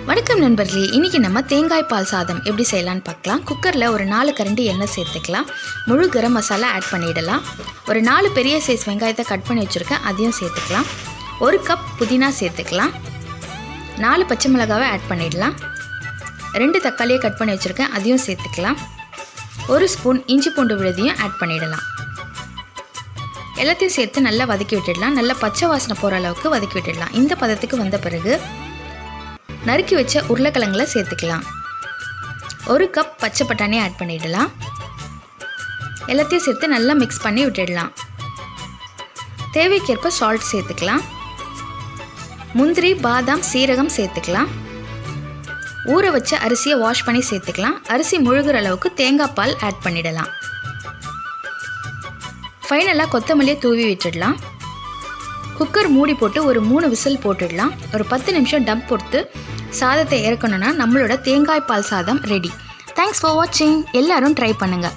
வணக்கம் நண்பர்களே, இன்றைக்கி நம்ம தேங்காய் பால் சாதம் எப்படி செய்யலான்னு பார்க்கலாம். குக்கரில் ஒரு 4 கரண்டி எண்ணெய் சேர்த்துக்கலாம். முழு கரம் மசாலா ஆட் பண்ணிடலாம். ஒரு 4 பெரிய சைஸ் வெங்காயத்தை கட் பண்ணி வச்சுருக்கேன், அதையும் சேர்த்துக்கலாம். 1 கப் புதினா சேர்த்துக்கலாம். 4 பச்சை மிளகாவை ஆட் பண்ணிடலாம். 2 தக்காளியை கட் பண்ணி வச்சுருக்கேன், அதையும் சேர்த்துக்கலாம். 1 ஸ்பூன் இஞ்சி பூண்டு விழுதையும் ஆட் பண்ணிடலாம். எல்லாத்தையும் சேர்த்து நல்லா வதக்கி விட்டுடலாம். நல்லா பச்சை வாசனை போகிற அளவுக்கு வதக்கி விட்டுடலாம். இந்த பதத்துக்கு வந்த பிறகு நறுக்கி வச்ச உருளைக்கிழங்குல சேர்த்துக்கலாம். 1 கப் பச்சை பட்டாணி ஆட் பண்ணிடலாம். எல்லாத்தையும் சேர்த்து நல்லா மிக்ஸ் பண்ணி விட்டுடலாம். தேவைக்கேற்ப சால்ட் சேர்த்துக்கலாம். முந்திரி, பாதாம், சீரகம் சேர்த்துக்கலாம். ஊற வச்ச அரிசியை வாஷ் பண்ணி சேர்த்துக்கலாம். அரிசி முழுகிற அளவுக்கு தேங்காய் பால் ஆட் பண்ணிடலாம். ஃபைனலாக கொத்தமல்லியை தூவி விட்டுடலாம். குக்கர் மூடி போட்டு ஒரு 3 விசில் போட்டுடலாம். ஒரு 10 நிமிஷம் டம் பொறுத்து சாதத்தை இறக்கணுன்னா நம்மளோட தேங்காய் பால் சாதம் ரெடி. தேங்க்ஸ் ஃபார் வாட்சிங். எல்லாரும் ட்ரை பண்ணுங்கள்.